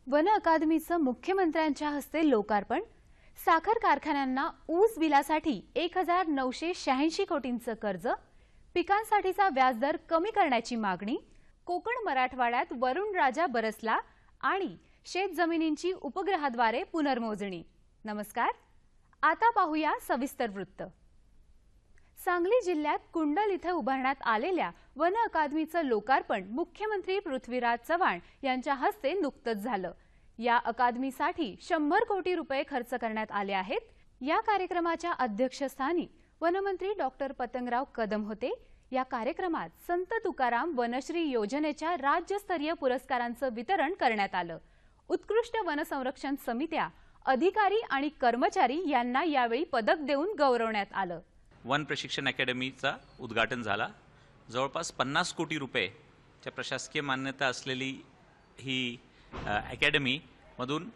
One अकादमीचं मुख्यमंत्र्यांच्या हस्ते लोकार्पण, साखर कारखान्यांना ऊस बिलासाठी 1986 कोटींचं कर्ज, पिकांसाठीचा व्याजदर कमी करण्याची मागणी, कोकण मराठवाड्यात वरुण राजा बरसला आणि शेतजमिनींची उपग्रहाद्वारे पुनर्मोजणी। नमस्कार, आता पाहूया सविस्तर वृत्त। सांगली जिल्ह्यात कुंडल इथे उभारण्यात आलेल्या वन अकादमीचं लोकार्पण मुख्यमंत्री पृथ्वीराज चव्हाण यांच्या हस्ते नुकतंच झालं। या अकादमीसाठी 100 कोटी रुपये खर्च करण्यात आले आहेत। या कार्यक्रमाच्या अध्यक्षस्थानी वनमंत्री डॉक्टर पतंगराव कदम होते। या कार्यक्रमात संत तुकाराम वनश्री योजनेच्या राज्यस्तरीय पुरस्कारांचं वितरण करण्यात आलं। उत्कृष्ट वन संरक्षण समित्या, अधिकारी आणि कर्मचारी यांना यावेळी पदक देऊन गौरवण्यात आलं। वन प्रशिक्षण अकॅडमीचा उद्घाटन झाला। जवळपास 50 कोटी रुपयेच्या प्रशासकीय मान्यता असलेली ही अकॅडमी मधून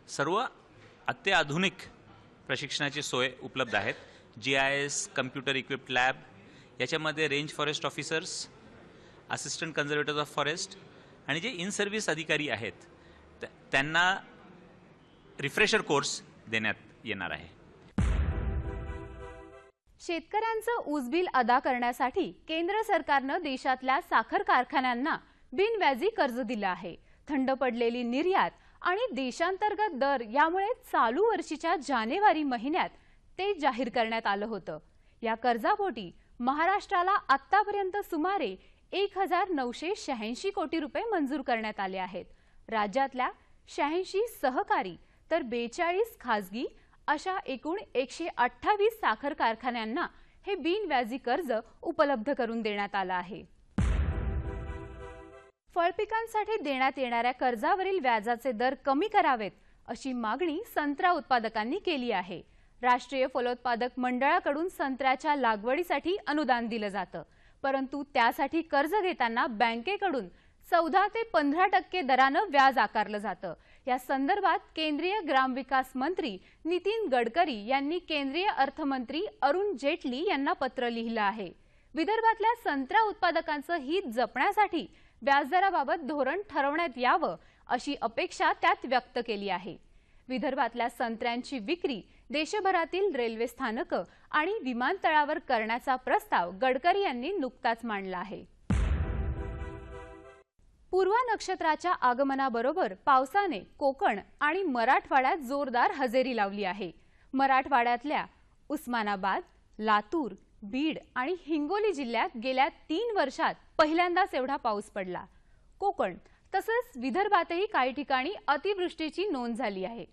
सर्व अत्याधुनिक प्रशिक्षणाची सोय उपलब्ध आहेत। GIS, कम्प्युटर इक्विप्ड लॅब, याच्यामध्ये range forest officers, assistant conservators of forest आणि जे इन सर्व्हिस अधिकारी आहेत त्यांना रिफ्रेशर कोर्स देण्यात येणार आहे। शेतकऱ्यांचं ऊस बिल अदा करण्यासाठी केंद्र सरकारने देशातल्या साखर कारखान्यांना बिनव्याजी कर्ज दिलं आहे। थंड पडलेली निर्यात आणि देशांतर्गत दर यामुळे चालू वर्षीच्या जानेवारी महिन्यात ते जाहीर करण्यात आलं होतं। या कर्जापोटी महाराष्ट्राला आतापर्यंत सुमारे 1986 कोटी रुपये मंजूर करण्यात आले आहेत। राज्यातल्या 86 सहकारी तर 42 खासगी अशा एकूण 128 साखर कारखान्यांना हे बिनव्याजी कर्ज उपलब्ध करून देण्यात आलं आहे। फळपिकांसाठी देण्यात येणाऱ्या कर्जावरील व्याजाचे दर कमी करावेत अशी मागणी संत्रा उत्पादकांनी केली आहे। राष्ट्रीय फलोत्पादक मंडळाकडून संत्र्याच्या लागवडीसाठी अनुदान दिलं जातं, परंतु त्यासाठी कर्ज घेताना बँकेकडून 14 ते 15% दरानं व्याज आकारलं जातं। या संदर्भात केंद्रीय ग्रामविकास मंत्री नितीन गडकरी यांनी केंद्रीय अर्थमंत्री अरुण जेटली यांना पत्र लिहिलं आहे। विदर्भातल्या संत्रा उत्पादकांचं हित जपण्यासाठी व्याजदराबाबत धोरण ठरवण्यात यावं अशी अपेक्षा त्यात व्यक्त केली आहे। विदर्भातल्या संत्र्यांची विक्री देशभरातील रेल्वे स्थानकं आणि विमानतळावर करण्याचा प्रस्ताव गडकरी यांनी नुकताच मांडला आहे। पूर्वा नक्षत्राच्या आगमनाबरोबर पावसाने कोकण आणि मराठवाड्यात जोरदार हजेरी लावली आहे। मराठवाड्यातल्या उस्मानाबाद, लातूर, बीड आणि हिंगोली जिल्ह्यात गेल्या 3 वर्षात पहिल्यांदाच एवढा पाऊस पडला। कोकण तसंच विदर्भातही काही ठिकाणी अतिवृष्टीची नोंद झाली आहे।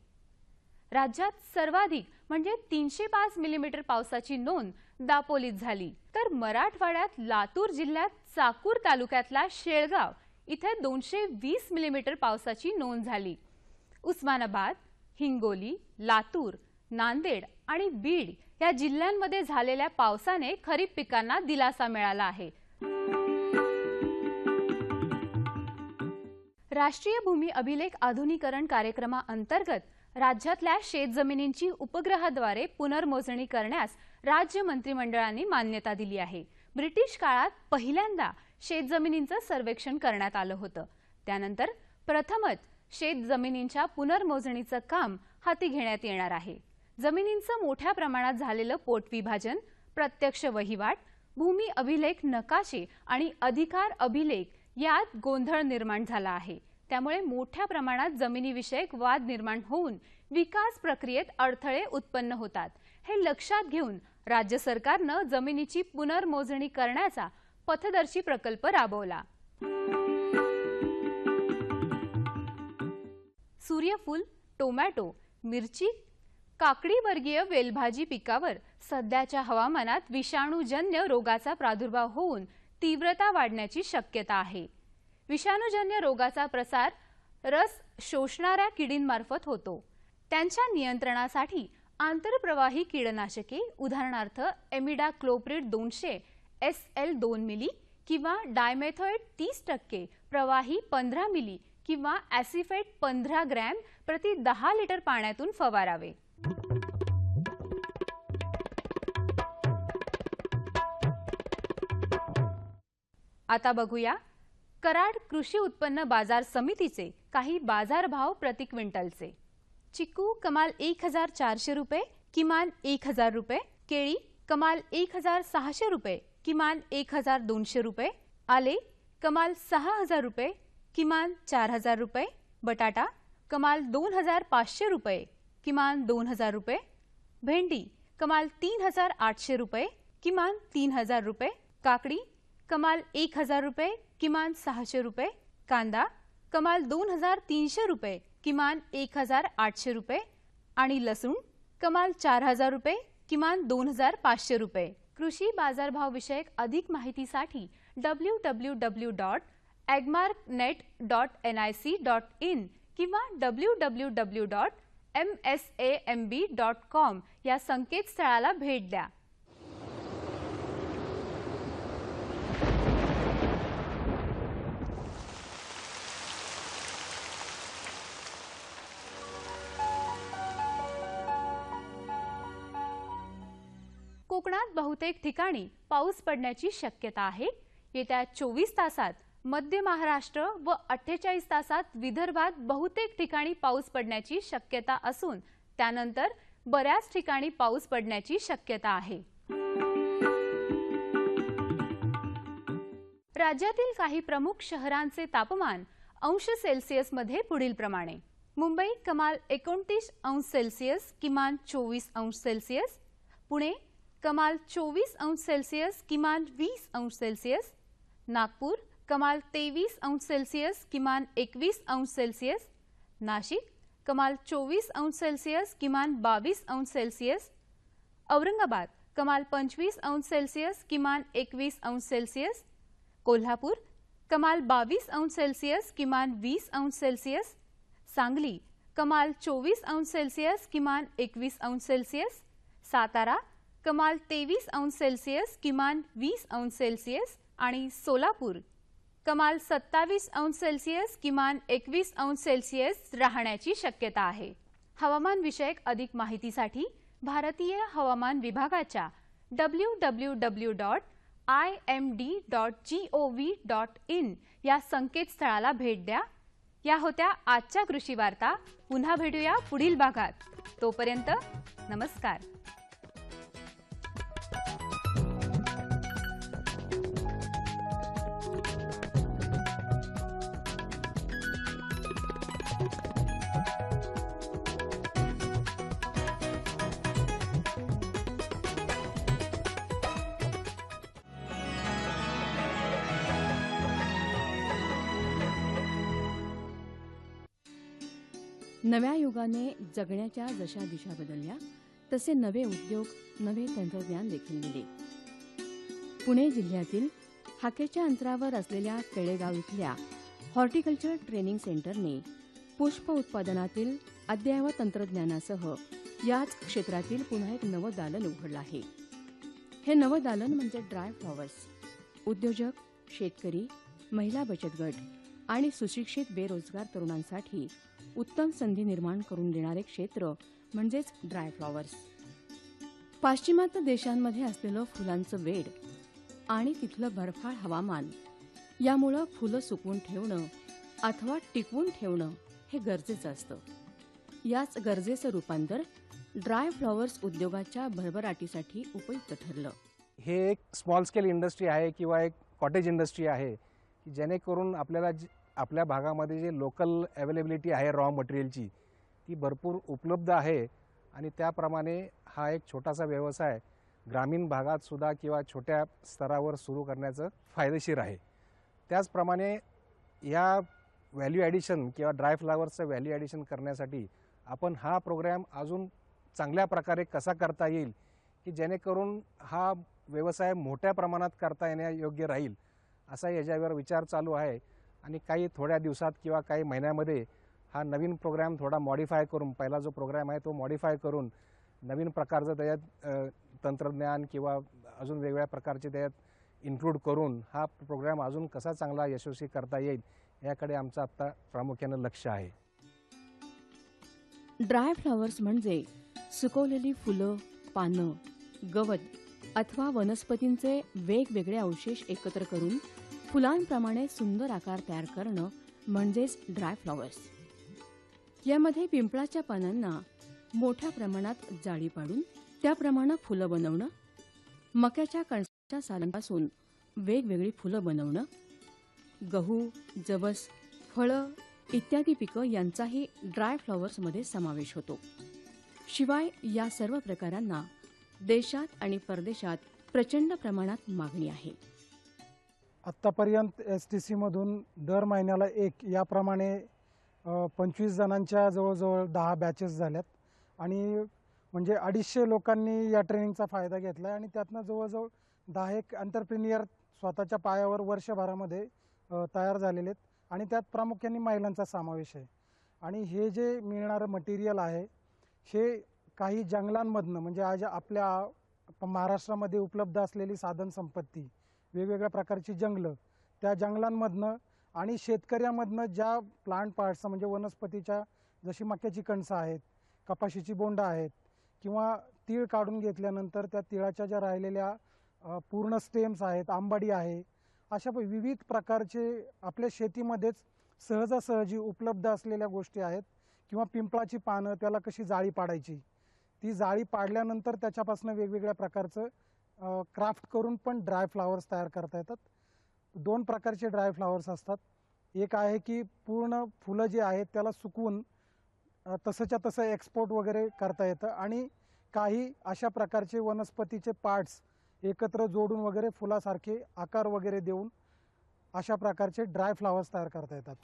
राज्यात सर्वाधिक म्हणजे 305 मिलीमीटर पावसाची नोंद दापोलीत झाली, तर मराठवाड्यात लातूर जिल्ह्यात चाकूर तालुक्यातला शेळगाव इथे 220 मिलीमीटर पावसाची नोंद झाली। उस्मानाबाद, हिंगोली, लातूर, नांदेड आणि बीड या जिल्ह्यांमध्ये झालेल्या पावसाने खरीप पिकांना दिलासा मिळाला आहे। राष्ट्रीय भूमी अभिलेख आधुनिकीकरण कार्यक्रमाअंतर्गत राज्यातल्या शेतजमिनींची उपग्रहाद्वारे पुनर्मोजणी करण्यास राज्य मंत्रिमंडळाने मान्यता दिली आहे। ब्रिटिश काळात पहिल्यांदा शेतजमिनींचं सर्वेक्षण करण्यात आलं होतं। त्यानंतर प्रथमच शेतजमिनींच्या पुनर्मोजणीचं काम हाती घेण्यात येणार आहे। जमिनींचं मोठ्या प्रमाणात झालेलं पोटविभाजन, प्रत्यक्ष वहिवाट, भूमी अभिलेख नकाशे आणि अधिकार अभिलेख यात गोंधळ निर्माण झाला आहे। त्यामुळे मोठ्या प्रमाणात जमिनीविषयक वाद निर्माण होऊन विकास प्रक्रियेत अडथळे उत्पन्न होतात। हे लक्षात घेऊन राज्य सरकारने जमिनीची पुनर्मोजणी करण्याचा पथदर्शी प्रकल्प राबवला। सूर्यफूल, टोमॅटो, मिरची, काकडीवर्गीय वेलभाजी पिकावर सध्याच्या हवामानात विषाणूजन्य रोगाचा प्रादुर्भाव होऊन तीव्रता वाढण्याची शक्यता आहे. विषाणूजन्य रोगाचा प्रसार रस शोषणाऱ्या किडींमार्फत होतो. त्यांच्या नियंत्रणासाठी आंतरप्रवाही कीटकनाशके उदाहरणार्थ एमिडाक्लोप्रिड 200 SL 2 मिली किंवा डायमेथोएट 30% प्रवाही 15 मिली किंवा ॲसिफेट 15 ग्रॅम प्रति 10 लिटर पाण्यातून फवारावे. आता बघूया कराड कृषी उत्पन्न बाजार समितीचे काही बाजारभाव प्रति क्विंटलचे. चिकू कमाल 1400 रुपये, किमान 1000 रुपये. केळी कमाल 1600 रुपये, किमान 1200 रुपये. आले कमाल 6000 रुपये, किमान 4000 रुपये. बटाटा कमाल 2500 रुपये, किमान 2000 रुपये. भेंडी कमाल 3800 रुपये, किमान 3000 रुपये. काकडी कमाल 1000 रुपये, किमान 600 रुपये. कांदा कमाल 2300 रुपये, किमान 1800 रुपये. आणि लसूण कमाल 4000 रुपये, किमान 2500 रुपये. कृषी बाजारभाव विषयक अधिक माहितीसाठी www.agmarknet.nic.in किंवा www.msamb.com या संकेतस्थळाला भेट द्या. कोकणात बहुतेक ठिकाणी पाऊस पडण्याची शक्यता आहे. येत्या 24 तासात मध्य महाराष्ट्र व 48 तासात विदर्भात बहुतेक ठिकाणी पाऊस पडण्याची शक्यता असून त्यानंतर बऱ्याच ठिकाणी पाऊस पडण्याची शक्यता आहे. राज्यातील काही प्रमुख शहरांचे तापमान अंश सेल्सिअसमध्ये पुढील प्रमाणे. मुंबई कमाल 29 अंश सेल्सिअस, किमान 24 अंश सेल्सिअस. पुणे कमाल 24 अंश सेल्सिअस, किमान 20 अंश सेल्सिअस. नागपूर कमाल 23 अंश सेल्सिअस, किमान 21 अंश सेल्सिअस. नाशिक कमाल 24 अंश सेल्सिअस, किमान 22 अंश सेल्सिअस. औरंगाबाद कमाल 25 अंश सेल्सिअस, किमान 21 अंश सेल्सिअस. कोल्हापूर कमाल 22 अंश सेल्सिअस, किमान 20 अंश सेल्सिअस. सांगली कमाल 24 अंश सेल्सिअस, किमान 21 अंश सेल्सिअस. सातारा कमाल 23 अंश सेल्सिअस, किमान 20 अंश सेल्सिअस. आणि सोलापूर कमाल 27 अंश सेल्सिअस, किमान 21 अंश सेल्सिअस राहण्याची शक्यता आहे. हवामान विषयक अधिक माहितीसाठी भारतीय हवामान विभागाच्या www.imd.gov.in या संकेतस्थळाला भेट द्या. या होत्या आजच्या कृषी वार्ता. पुन्हा भेटूया पुढील भागात. तोपर्यंत नमस्कार. नव्या युगाने जगण्याच्या जशा दिशा बदलल्या तसे नवे उद्योग, नवे तंत्रज्ञान देखील दिले. पुणे जिल्ह्यातील हाकेच्या अंतरावर असलेल्या केळेगाव इथल्या हॉर्टिकल्चर ट्रेनिंग सेंटरने पुष्प उत्पादनातील अद्ययावत तंत्रज्ञानासह याच क्षेत्रातील पुन्हा एक नवं दालन उघडलं आहे. हे नवं दालन म्हणजे ड्राय फ्लॉवर्स. उद्योजक, शेतकरी, महिला बचत गट आणि सुशिक्षित बेरोजगार तरुणांसाठी उत्तम संधी निर्माण करून देणारे क्षेत्र म्हणजेच ड्राय फ्लॉवर्स. पाश्चिमात्य देशांमध्ये असलेलं फुलांचं वेड आणि तिथलं बर्फाळ हवामान यामुळं फुलं सुकवून ठेवणं अथवा टिकवून ठेवणं हे गरजेचं असतं. याच गरजेचं रूपांतर ड्राय फ्लॉवर्स उद्योगाच्या भरभराटीसाठी उपयुक्त ठरलं. हे एक स्मॉल स्केल इंडस्ट्री आहे किंवा एक कॉटेज इंडस्ट्री आहे की जेणेकरून आपल्याला आपल्या भागामध्ये जे लोकल अवेलेबिलिटी आहे रॉ मटेरियलची ती भरपूर उपलब्ध आहे आणि त्याप्रमाणे हा एक छोटासा व्यवसाय ग्रामीण भागात सुद्धा किंवा छोट्या स्तरावर सुरू करण्याचं फायदेशीर आहे. त्याचप्रमाणे या व्हॅल्यू ॲडिशन किंवा ड्राय फ्लावर्सचं व्हॅल्यू ॲडिशन करण्यासाठी आपण हा प्रोग्रॅम अजून चांगल्या प्रकारे कसा करता येईल की जेणेकरून हा व्यवसाय मोठ्या प्रमाणात करता येण्यायोग्य राहील असा याच्यावर विचार चालू आहे. आणि काही थोड्या दिवसात किंवा काही महिन्यामध्ये हा नवीन प्रोग्राम थोडा मॉडिफाय करून, पहिला जो प्रोग्राम आहे तो मॉडिफाय करून नवीन प्रकारचं त्याच्यात तंत्रज्ञान किंवा अजून वेगवेगळ्या प्रकारचे त्याच्यात इन्क्लूड करून हा प्रोग्राम अजून कसा चांगला यशस्वी करता येईल याकडे आमचं आत्ता प्रामुख्यानं लक्ष आहे. ड्राय फ्लॉवर्स म्हणजे सुकवलेली फुलं, पानं, गवत अथवा वनस्पतींचे वेगवेगळे अवशेष एकत्र करून फुलांप्रमाणे सुंदर आकार तयार करणं म्हणजेच ड्राय फ्लॉवर्स. यामध्ये पिंपळाच्या पानांना मोठ्या प्रमाणात जाळी पाडून त्याप्रमाणे फुलं बनवणं, मक्याच्या कणसाच्या सालांपासून वेगवेगळी फुलं बनवणं, गहू, जवस, फळं इत्यादी पिकं यांचाही ड्राय फ्लॉवर्समध्ये समावेश होतो. शिवाय या सर्व प्रकारांना देशात आणि परदेशात प्रचंड प्रमाणात मागणी आहे. आत्तापर्यंत STCमधून दर महिन्याला एक याप्रमाणे 25 जणांच्या जवळजवळ 10 बॅचेस झाल्यात आणि म्हणजे 250 लोकांनी या ट्रेनिंगचा फायदा घेतला आहे आणि त्यातनं जवळजवळ 10 एक एंटरप्रेन्युअर स्वतःच्या पायावर वर्षभरामध्ये तयार झालेले आहेत आणि त्यात प्रामुख्याने महिलांचा समावेश आहे. आणि हे जे मिळणारं मटेरियल आहे हे काही जंगलांमधनं, म्हणजे आज आपल्या महाराष्ट्रामध्ये उपलब्ध असलेली साधनसंपत्ती, वेगवेगळ्या प्रकारची जंगलं, त्या जंगलांमधनं आणि शेतकऱ्यामधनं ज्या प्लांट पार्ट्स म्हणजे वनस्पतीच्या जशी मक्याची कणसं आहेत, कपाशीची बोंडं आहेत किंवा तीळ काढून घेतल्यानंतर त्या तिळाच्या ज्या राहिलेल्या पूर्ण स्टेम्स आहेत, आंबाडी आहे, अशा विविध प्रकारचे आपल्या शेतीमध्येच सहजासहजी उपलब्ध असलेल्या गोष्टी आहेत. किंवा पिंपळाची पानं, त्याला कशी जाळी पाडायची, ती जाळी पाडल्यानंतर त्याच्यापासून वेगवेगळ्या प्रकारचं क्राफ्ट करून पण ड्राय फ्लावर्स तयार करता येतात. 2 प्रकारचे ड्राय फ्लावर्स असतात. एक आहे की पूर्ण फुलं जे आहेत त्याला सुकवून तसंच्या तसं एक्सपोर्ट वगैरे करता येतं आणि काही अशा प्रकारचे वनस्पतीचे पार्ट्स एकत्र जोडून वगैरे फुलासारखे आकार वगैरे देऊन अशा प्रकारचे ड्राय फ्लावर्स तयार करता येतात.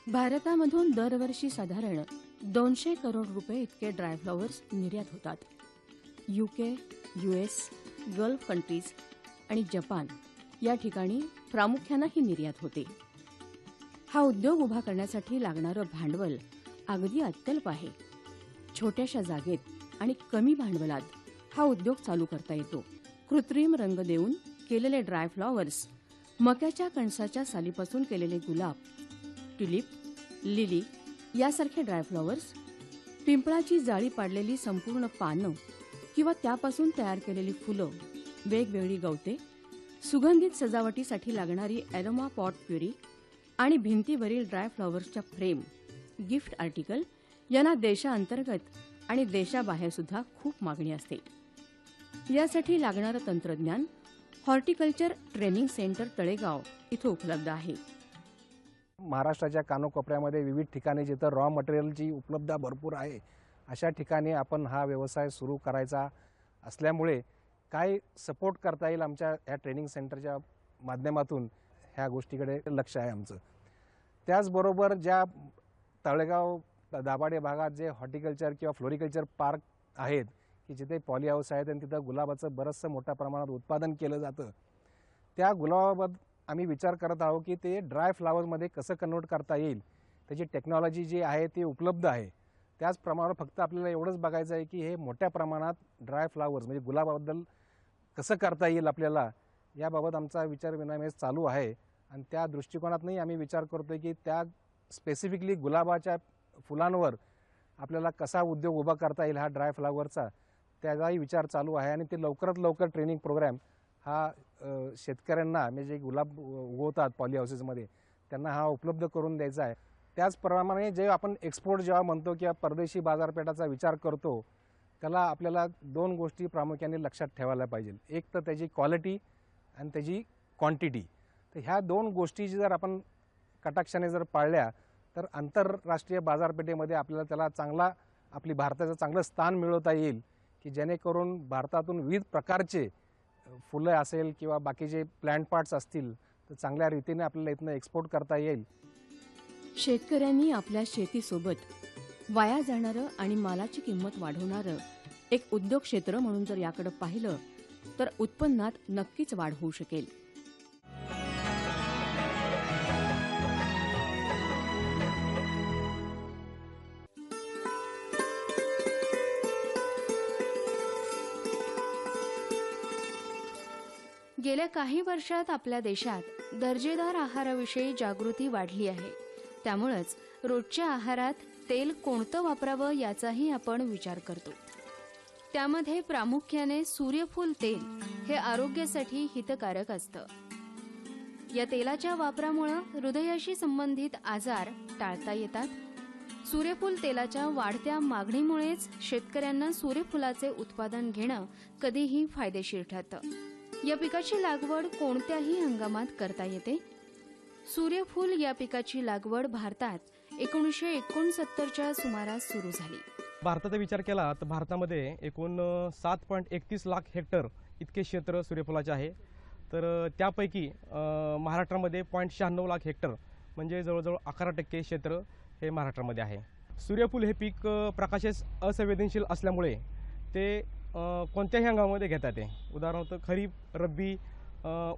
भारतामधून दरवर्षी साधारण 200 करोड रुपये इतके ड्राय फ्लॉवर्स निर्यात होतात. UK, US, गल्फ कंट्रीज आणि जपान या ठिकाणी प्रामुख्यानं ही निर्यात होते. हा उद्योग उभा करण्यासाठी लागणारं भांडवल अगदी अत्यल्प आहे. छोट्याशा जागेत आणि कमी भांडवलात हा उद्योग चालू करता येतो. कृत्रिम रंग देऊन केलेले ड्राय फ्लॉवर्स, मक्याच्या कणसाच्या सालीपासून केलेले गुलाब, ट्युलिप, लिली यासारखे ड्राय फ्लॉवर्स, पिंपळाची जाळी पाडलेली संपूर्ण पानं किंवा त्यापासून तयार केलेली फुलं, वेगवेगळी गवते, सुगंधित सजावटीसाठी लागणारी ॲरोमा पॉट प्युरी आणि भिंतीवरील ड्राय फ्लॉवर्सच्या फ्रेम, गिफ्ट आर्टिकल यांना देशांतर्गत आणि देशाबाहेर सुद्धा खूप मागणी असते. यासाठी लागणारं तंत्रज्ञान हॉर्टिकल्चर ट्रेनिंग सेंटर तळेगाव इथं उपलब्ध आहे. महाराष्ट्राच्या कानोकोपऱ्यामध्ये विविध ठिकाणी जिथं रॉ मटेरियलची उपलब्धता भरपूर आहे अशा ठिकाणी आपण हा व्यवसाय सुरू करायचा असल्यामुळे काय सपोर्ट करता येईल आमच्या ह्या ट्रेनिंग सेंटरच्या माध्यमातून ह्या गोष्टीकडे लक्ष आहे आमचं. त्याचबरोबर ज्या तळेगाव दाभाडे भागात जे हॉर्टिकल्चर किंवा फ्लोरिकल्चर पार्क आहेत की जिथे पॉली हाऊस आहेत आणि तिथं गुलाबाचं बरंचसं मोठ्या प्रमाणात उत्पादन केलं जातं, त्या गुलाबाबद्दल आम्ही विचार करत आहोत की ते ड्राय फ्लावर्समध्ये कसं कन्वर्ट करता येईल. त्याची टेक्नॉलॉजी जी आहे ती उपलब्ध आहे. त्याचप्रमाणे फक्त आपल्याला एवढंच बघायचं आहे की हे मोठ्या प्रमाणात ड्राय फ्लावर्स म्हणजे गुलाबाबद्दल कसं करता येईल आपल्याला, याबाबत आमचा विचारविनिमय चालू आहे. आणि त्या दृष्टिकोनातूनही आम्ही विचार करतो आहे की त्या स्पेसिफिकली गुलाबाच्या फुलांवर आपल्याला कसा उद्योग उभा करता येईल हा ड्राय फ्लावरचा, त्याचाही विचार चालू आहे. आणि ते लवकरात लवकर ट्रेनिंग प्रोग्राम हा शेतकऱ्यांना म्हणजे जे गुलाब उगवतात पॉली हाऊसेसमध्ये त्यांना हा उपलब्ध करून द्यायचा आहे. त्याचप्रमाणे जे आपण एक्सपोर्ट जेव्हा म्हणतो किंवा परदेशी बाजारपेठाचा विचार करतो त्याला आपल्याला 2 गोष्टी प्रामुख्याने लक्षात ठेवायला पाहिजे. एक तर त्याची क्वालिटी आणि त्याची क्वांटिटी. तर ह्या 2 गोष्टी जर आपण कटाक्षाने जर पाळल्या तर आंतरराष्ट्रीय बाजारपेठेमध्ये आपल्याला त्याला चांगला आपली भारताचं चांगलं स्थान मिळवता येईल की जेणेकरून भारतातून विविध प्रकारचे फुलं असेल किंवा बाकीचे प्लांट पार्ट्स असतील तर चांगल्या रीतीने आपल्याला इथनं एक्सपोर्ट करता येईल शेतकऱ्यांनी आपल्या शेतीसोबत वाया जाणारं आणि मालाची किंमत वाढवणारं एक उद्योग क्षेत्र म्हणून जर याकडे पाहिलं तर उत्पन्नात नक्कीच वाढ होऊ शकेल. गेल्या काही वर्षात आपल्या देशात दर्जेदार आहाराविषयी जागृती वाढली आहे. त्यामुळेच रोजच्या आहारात तेल कोणतं वापरावं याचाही आपण विचार करतो. त्यामध्ये प्रामुख्याने सूर्यफूल तेल हे आरोग्यासाठी हितकारक असतं. या तेलाच्या वापरामुळे हृदयाशी संबंधित आजार टाळता येतात. सूर्यफूल तेलाच्या वाढत्या मागणीमुळेच शेतकऱ्यांना सूर्यफुलाचे उत्पादन घेणं कधीही फायदेशीर ठरतं. या पिकाची लागवड कोणत्याही हंगामात करता येते. सूर्यफूल या पिकाची लागवड भारतात 1969च्या सुमारास सुरू झाली. भारताचा विचार केला तर भारतामध्ये एकूण 7.31 लाख हेक्टर इतके क्षेत्र सूर्यफुलाचे आहे. तर त्यापैकी महाराष्ट्रामध्ये 0.96 लाख हेक्टर म्हणजे जवळजवळ 11% क्षेत्र हे महाराष्ट्रामध्ये आहे. सूर्यफूल हे पीक प्रकाशास असंवेदनशील असल्यामुळे ते कोणत्याही हंगामामध्ये घेता येते. उदाहरणार्थ खरीप, रब्बी,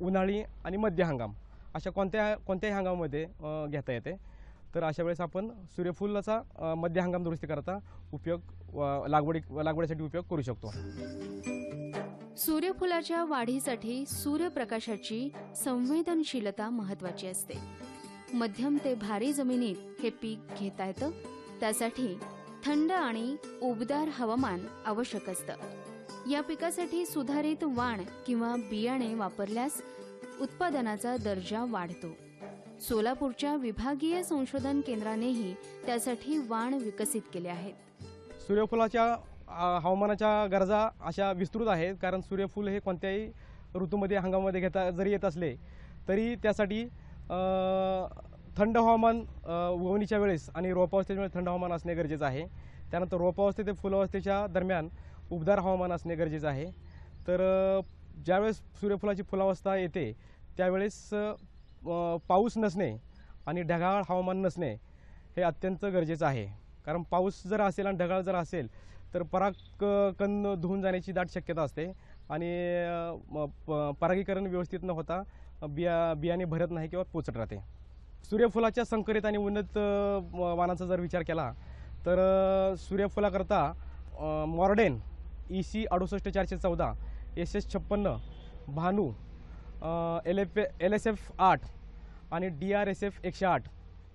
उन्हाळी आणि मध्य हंगाम अशा कोणत्याही हंगामामध्ये घेता येते. तर अशा वेळेस आपण सूर्यफुलाचा मध्य हंगाम दुरुस्ती करता उपयोग लागवडीसाठी उपयोग करू शकतो. सूर्यफुलाच्या वाढीसाठी सूर्यप्रकाशाची संवेदनशीलता महत्त्वाची असते. मध्यम ते भारी जमिनीत हे पीक घेता येतं. त्यासाठी थंड आणि उबदार हवामान आवश्यक असतं. या पिकासाठी सुधारित वाण किंवा बियाणे वापरल्यास उत्पादनाचा दर्जा वाढतो. सोलापूरच्या विभागीय संशोधन केंद्रानेही त्यासाठी वाण विकसित केले आहेत. सूर्यफुलाच्या हवामानाच्या गरजा अशा विस्तृत आहेत, कारण सूर्यफूल हे कोणत्याही ऋतूमध्ये हंगामामध्ये घेता जरी येत असले तरी त्यासाठी थंड हवामान उगवणीच्या वेळेस आणि रोपावस्थेच्या वेळेस थंड हवामान असणे गरजेचं आहे. त्यानंतर रोपावस्थे ते फुलावस्थेच्या दरम्यान उबदार हवामान असणे गरजेचं आहे. तर ज्यावेळेस सूर्यफुलाची फुलावस्था येते त्यावेळेस पाऊस नसणे आणि ढगाळ हवामान नसणे हे अत्यंत गरजेचं आहे. कारण पाऊस जर असेल आणि ढगाळ जर असेल तर परागकण धुवून जाण्याची दाट शक्यता असते आणि परागीकरण व्यवस्थित न होता बियाणे भरत नाही किंवा पोचट राहते. सूर्यफुलाच्या संकरित आणि उन्नत वाणाचा जर विचार केला तर सूर्यफुलाकरता मॉर्डेन EC 68414, SS 56, भानू, LSF 8 आणि DRSF 108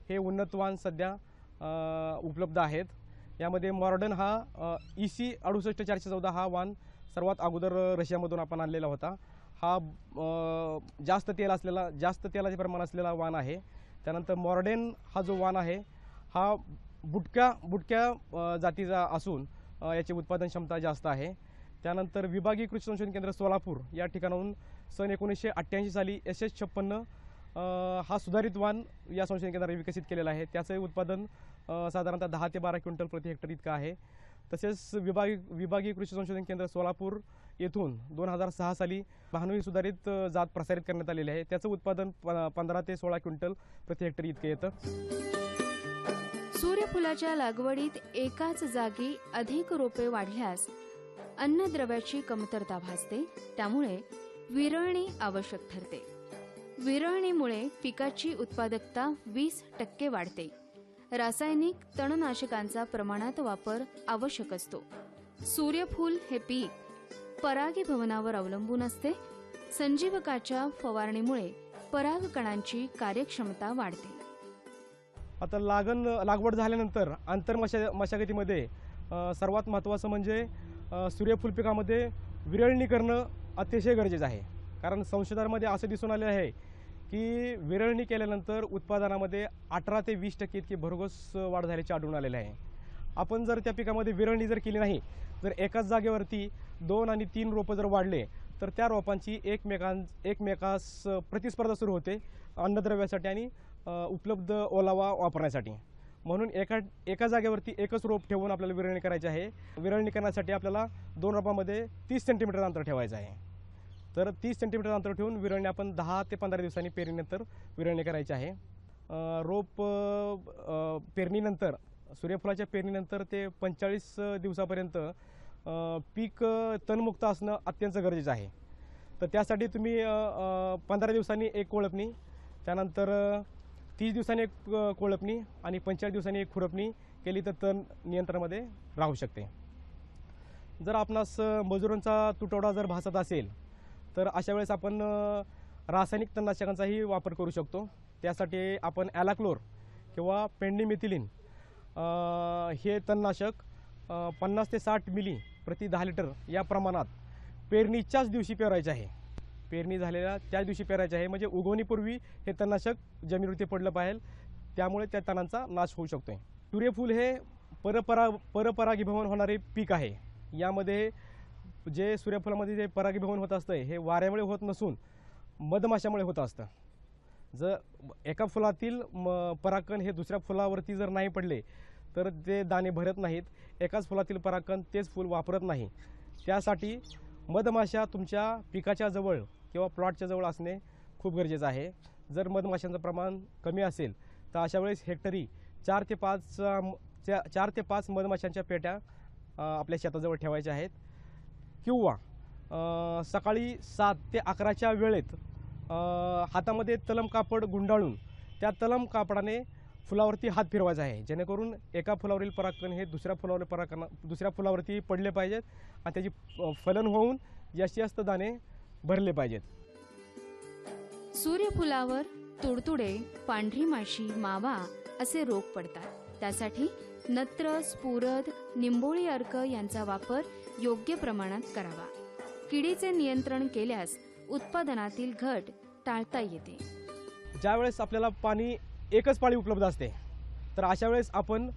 हे उन्नत वाण सध्या उपलब्ध आहेत. यामध्ये मॉर्डन हा EC 68414 हा वाण सर्वात अगोदर रशियामधून आपण आणलेला होता. हा जास्त तेलाचे प्रमाण असलेला वाण आहे. त्यानंतर मॉर्डेन हा जो वाण आहे हा बुटक्या जातीचा असून याची उत्पादन क्षमता जास्त आहे. त्यानंतर विभागीय कृषी संशोधन केंद्र सोलापूर या ठिकाणाहून सन 1988 साली SS 56 हा सुधारित वाण या संशोधन केंद्राने विकसित केलेला आहे. त्याचे उत्पादन साधारणतः 10 ते 12 क्विंटल प्रति हेक्टर इतकं आहे. तसेच विभागीय कृषी संशोधन केंद्र सोलापूर येथून 2006 साली भानू ही सुधारित जात प्रसारित करण्यात आलेली आहे. त्याचं उत्पादन 15 ते 16 क्विंटल प्रति हेक्टर इतके येतं. सूर्यफुलाच्या लागवडीत एकाच जागी अधिक रोपे वाढल्यास अन्नद्रव्याची कमतरता भासते. त्यामुळे विरळणी आवश्यक ठरते. विरळणीमुळे पिकाची उत्पादकता 20% वाढते. रासायनिक तणनाशकांचा प्रमाणात वापर आवश्यक असतो. सूर्यफूल हे पीक परागीभवनावर अवलंबून असते. संजीवकाच्या फवारणीमुळे परागकणांची कार्यक्षमता वाढते. आता लागवड झाल्यानंतर आंतरमशागतीमध्ये सर्वात महत्त्वाचं म्हणजे सूर्यफूल पिकामध्ये विरळणी करणं अतिशय गरजेचं आहे. कारण संशोधनामध्ये असं दिसून आले आहे की विरळणी केल्यानंतर उत्पादनामध्ये 18 ते 20% इतकी भरघोस वाढ झाल्याचे आढळून आलेले आहे. आपण जर त्या पिकामध्ये विरळणी जर केली नाही, जर एकाच जागेवरती 2 आणि 3 रोपं जर वाढले तर त्या रोपांची एकमेकास प्रतिस्पर्धा सुरू होते अन्नद्रव्यासाठी आणि उपलब्ध ओलावा वापरण्यासाठी. म्हणून एका जागेवरती एकच रोप ठेवून आपल्याला विरळणी करायची आहे. विरळणी करण्यासाठी आपल्याला 2 रोपांमध्ये 30 सेंटीमीटर अंतर ठेवायचं आहे. तर 30 सेंटीमीटर अंतर ठेवून विरळणी आपण 10 ते 15 दिवसांनी पेरणीनंतर विरळणी करायची आहे. रोप पेरणीनंतर सूर्यफुलाच्या पेरणीनंतर ते 45 दिवसापर्यंत पीक तणमुक्त असणं अत्यंत गरजेचं आहे. तर त्यासाठी तुम्ही 15 दिवसांनी एक कोळपणी, त्यानंतर 30 दिवसांनी एक कोळपणी आणि 45 दिवसांनी एक खुरपणी केली तर तण नियंत्रणामध्ये राहू शकते. जर आपणास मजुरांचा तुटवडा जर भासत असेल तर अशा वेळेस आपण रासायनिक तणनाशकांचाही वापर करू शकतो. त्यासाठी आपण ॲलाक्लोर किंवा पेंडिमिथिलिन हे तणनाशक 50 ते 60 मिली प्रति 10 लिटर या प्रमाणात पेरणीच्याच दिवशी पेरायचे आहे. पेरणी झालेल्या त्याच दिवशी पेरायचे आहे, म्हणजे उगवणीपूर्वी हे तणनाशक जमिनीवरती पडलं पाहिजे, त्यामुळे त्या तणांचा नाश होऊ शकतो. सूर्यफूल हे परपरागीभवन होणारे पीक आहे. यामध्ये जे सूर्यफुलामध्ये जे परागीभवन होत असतं हे वाऱ्यामुळे होत नसून मधमाशामुळे होत असतं. जर एका फुलातील परागकण हे दुसऱ्या फुलावरती जर नाही पडले तर ते दाणे भरत नाहीत. एकाच फुलातील परागकण तेच फूल वापरत नाही. त्यासाठी मधमाशा तुमच्या पिकाच्या जवळ किंवा प्लॉटच्या जवळ असणे खूप गरजेचं आहे. जर मधमाशांचं प्रमाण कमी असेल तर अशा वेळेस हेक्टरी 4 ते 5 मधमाशांच्या पेट्या आपल्या शेताजवळ ठेवायच्या आहेत. किंवा सकाळी 7 ते 11च्या वेळेत हातामध्ये तलम कापड गुंडाळून त्या तलम कापडाने फुलावरती हात फिरवायचा आहे, जेणेकरून एका फुलावरील परागकण हे दुसऱ्या फुलावरती पडले पाहिजेत आणि त्याची फलन होऊन जास्तीत जास्त दाणे भरले पाहिजेत. सूर्यफुलावर तुडतुडे, पांढरी माशी, मावा असे रोग पडतात. त्यासाठी नत्र, स्फुरद, निंबोळी अर्क यांचा वापर योग्य प्रमाणात करावा. किडीचे नियंत्रण केल्यास उत्पादनातील घट टाळता येते. ज्यावेळेस आपल्याला पाणी एकच पाळी उपलब्ध असते तर अशा वेळेस आपण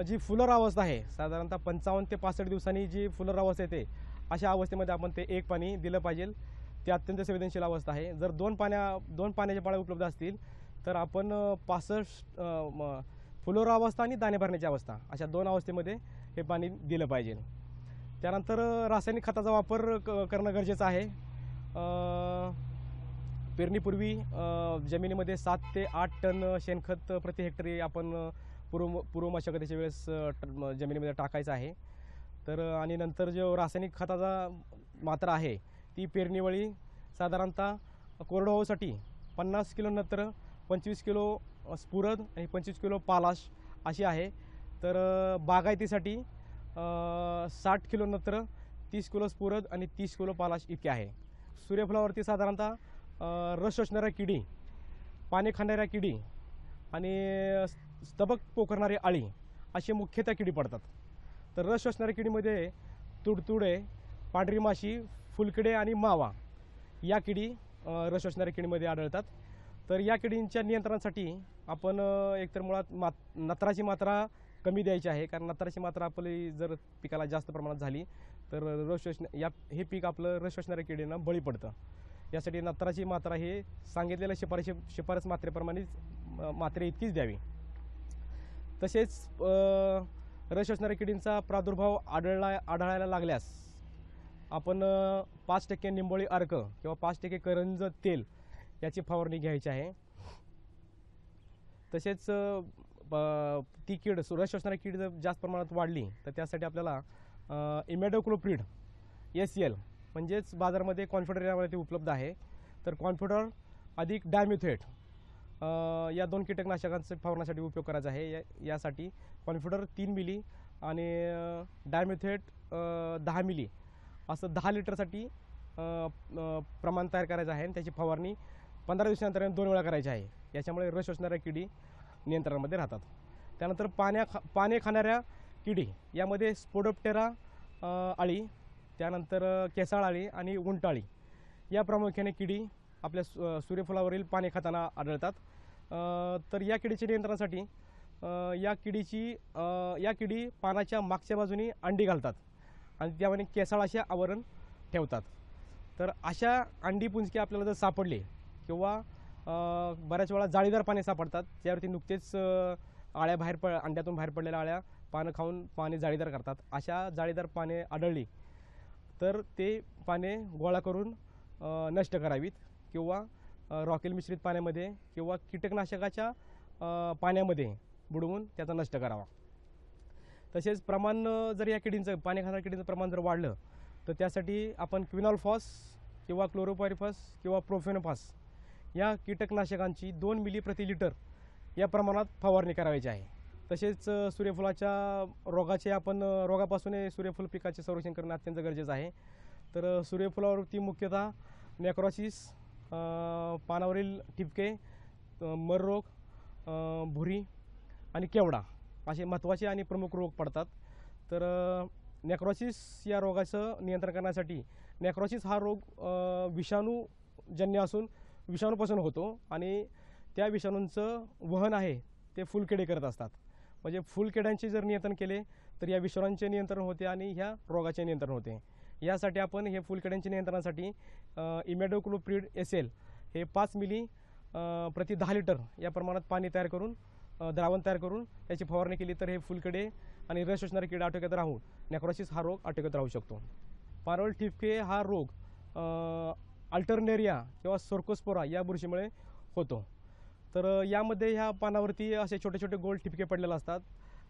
जी फुलर अवस्था आहे, साधारणतः 55 ते 65 दिवसांनी जी फुलर अवस्था येते अशा अवस्थेमध्ये आपण ते एक पाणी दिलं पाहिजे. ते अत्यंत संवेदनशील अवस्था आहे. जर दोन पाण्याच्या पाळ्या उपलब्ध असतील तर आपण 65 फुलोरा अवस्था आणि दाणे भरण्याची अवस्था अशा 2 अवस्थेमध्ये हे पाणी दिलं पाहिजे. त्यानंतर रासायनिक खताचा वापर करणं गरजेचं आहे. पेरणीपूर्वी जमिनीमध्ये 7 ते 8 टन शेणखत प्रति हेक्टरी आपण पूर्व मशागतीच्या वेळेस जमिनीमध्ये टाकायचं आहे. तर आणि नंतर जो रासायनिक खताचा मात्रा आहे ती पेरणीवेळी साधारणतः कोरडवाहूसाठी 50 किलो नत्र, 25 किलो स्फुरद आणि 25 किलो पालाश अशी आहे. तर बागायतीसाठी 60 किलो नत्र, 30 किलो स्फुरद आणि 30 किलो पालाश इतके आहे. सूर्यफुलावरती साधारणतः रस शोषणाऱ्या किडी, पाने खाणाऱ्या किडी आणि स्तबक पोखरणारी आळी असे मुख्यतः किडी पडतात. तर रस शोषणाऱ्या किडीमध्ये तुडतुडे, पांढरी माशी, फुलकिडे आणि मावा या किडी रस शोषणाऱ्या किडीमध्ये आढळतात. तर या किडींच्या नियंत्रणासाठी आपण एकतर मुळात नत्राची मात्रा कमी द्यायची आहे, कारण नत्राची मात्रा आपली जर पिकाला जास्त प्रमाणात झाली तर हे पीक आपलं रस शोषणाऱ्या किडींना बळी पडतं. यासाठी नत्राची मात्रा हे सांगितलेल्या शिफारस मात्रेप्रमाणेच मात्रे इतकीच द्यावी. तसेच रस शोषणाऱ्या किडींचा प्रादुर्भाव आढळायला लागल्यास आपण 5% निंबोळी अर्क किंवा 5% करंज तेल याची फवारणी घ्यायची आहे. तसेच ती कीड रस शोषणारी कीड जर जास्त प्रमाणात वाढली तर त्यासाठी आपल्याला इमॅडोक्लोप्रिड SL म्हणजेच बाजारामध्ये कॉन्फिडर यामध्ये उपलब्ध आहे. तर कॉन्फिडर अधिक डायमिथेट या 2 कीटकनाशकांचा फवारण्यासाठी उपयोग करायचा आहे. यासाठी कॉन्फिडर 3 मिली आणि डायमिथेट 10 मिली असं 10 लिटरसाठी प्रमाण तयार करायचं आहे आणि त्याची फवारणी 15 दिवसानंतर 2 वेळा करायची आहे. याच्यामुळे रस शोषणाऱ्या किडी नियंत्रणामध्ये राहतात. त्यानंतर पाने खाणाऱ्या किडी यामध्ये स्पोडोप्टेरा आळी, त्यानंतर केसाळ आळी आणि उंटाळी या प्रामुख्याने किडी आपल्या सूर्यफुलावरील पाने खाताना आढळतात. तर या किडीच्या नियंत्रणासाठी या किडी पानाच्या मागच्या बाजूनी अंडी घालतात आणि त्यामध्ये केसाळ असे आवरण ठेवतात. तर अशा अंडी पुंजके आपल्याला जर सापडले किंवा बऱ्याच वेळा जाळीदार पाने सापडतात त्यावरती नुकतेच अंड्यातून बाहेर पडलेल्या आळ्या पानं खाऊन पाने जाळीदार करतात. अशा जाळीदार पाने आढळली तर ते पाने गोळा करून नष्ट करावीत किंवा रॉकेल मिश्रित पाण्यामध्ये किंवा कीटकनाशकाच्या पाण्यामध्ये बुडवून त्याचा नष्ट करावा. तसेच प्रमाण जर या किडींचं पाणी खाणाऱ्या किडींचं प्रमाण जर वाढलं तर त्यासाठी आपण क्विनॉलफॉस किंवा क्लोरोपायरिफॉस किंवा प्रोफेनोफॉस या कीटकनाशकांची 2 मिली प्रति लिटर या प्रमाणात फवारणी करायची आहे. तसेच सूर्यफुलाच्या रोगापासून सूर्यफूल पिकाचे संरक्षण करणं अत्यंत गरजेचं आहे. तर सूर्यफुलावरती मुख्यतः नेक्रॉसिस, पानावरील ठिपके, मर रोग, भुरी आणि केवडा असे महत्त्वाचे आणि प्रमुख रोग पडतात. तर नेक्रॉसिस या रोगाचं नियंत्रण करण्यासाठी नेक्रॉसिस हा रोग विषाणूजन्य असून विषाणूपासून होतो आणि त्या विषाणूंचं वहन आहे ते फुलकिडे करत असतात. म्हणजे फुलकिड्यांचे जर नियंत्रण केले तर या विषाणूंचे नियंत्रण होते आणि ह्या रोगाचे नियंत्रण होते. यासाठी आपण हे फुलकिड्यांच्या नियंत्रणासाठी इमॅडोक्लोप्रिड SL हे 5 मिली प्रति 10 लिटर या प्रमाणात पाणी तयार करून द्रावण तयार करून त्याची फवारणी केली तर हे फुलकिडे आणि रस शोषणारे किडे आटोक्यात राहून नेक्रॉसिस हा रोग आटोक्यात राहू शकतो. पानावरील ठिपके हा रोग अल्टरनेरिया किंवा सोर्कोस्पोरा या बुरशीमुळे होतो. तर यामध्ये ह्या पानावरती असे छोटे छोटे गोल ठिपके पडलेले असतात.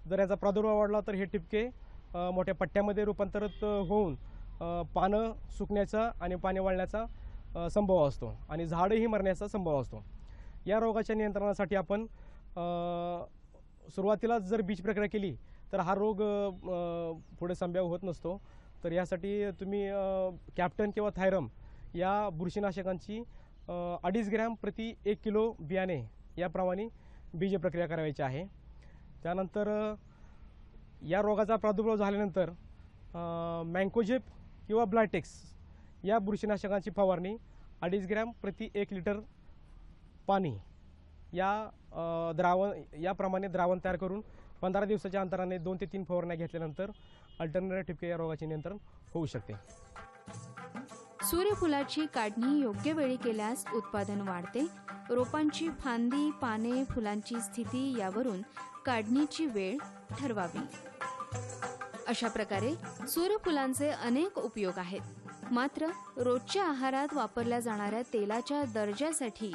जर याचा प्रादुर्भाव वाढला तर हे ठिपके मोठ्या पट्ट्यामध्ये रूपांतरित होऊन पानं सुकण्याचा आणि पाणी वाळण्याचा संभव असतो आणि झाडंही मरण्याचा संभव असतो. या रोगाच्या नियंत्रणासाठी आपण सुरुवातीला जर बीज प्रक्रिया केली तर हा रोग पुढे संभाव्य होत नसतो. तर यासाठी तुम्ही कॅप्टन किंवा थायरम या बुरशीनाशकांची 2.5 ग्रॅम प्रति 1 किलो बियाणे याप्रमाणे बीज प्रक्रिया करायची आहे. त्यानंतर या रोगाचा प्रादुर्भाव झाल्यानंतर मँकोजेप किंवा ब्लायटेक्स या बुरशीनाशकांची फवारणी 2.5 ग्रॅम प्रति 1 लिटर पाणी याप्रमाणे द्रावण तयार करून 15 दिवसाच्या अंतराने 2 ते 3 फवारण्या घेतल्यानंतर अल्टरनेटिव्ह ठिपके या रोगाचे नियंत्रण होऊ शकते. सूर्यफुलाची काढणी योग्य वेळी केल्यास उत्पादन वाढते. रोपांची फांदी, पाने, फुलांची स्थिती यावरून काढणीची वेळ ठरवावी. अशा प्रकारे सूर्यफुलांचे अनेक उपयोग आहेत. मात्र रोजच्या आहारात वापरल्या जाणाऱ्या तेलाच्या दर्जासाठी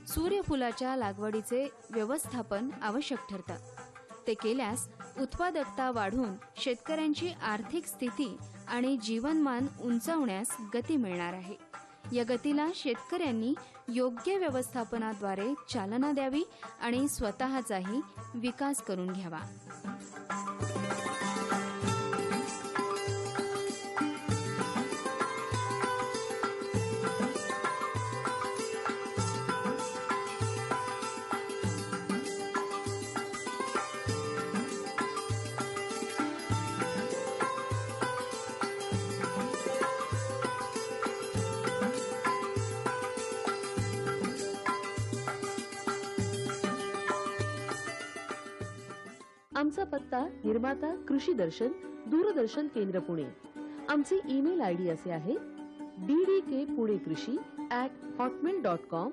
सूर्यफुलाच्या लागवडीचे व्यवस्थापन आवश्यक ठरतं. ते केल्यास उत्पादकता वाढून शेतकऱ्यांची आर्थिक स्थिती आणि जीवनमान उंचावण्यास गती मिळणार आहे. या गतीला शेतकऱ्यांनी योग्य व्यवस्थापनाद्वारे चालना द्यावी आणि स्वतःचाही विकास करून घ्यावा. आमचा पत्ता निर्माता कृषी दर्शन दूरदर्शन केंद्र पुणे. आमचे ईमेल ID असे आहे ddkpunekrishi@hotmail.com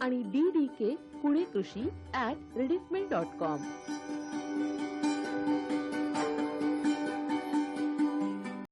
आणि ddkpunekrishi@rediffmail.com.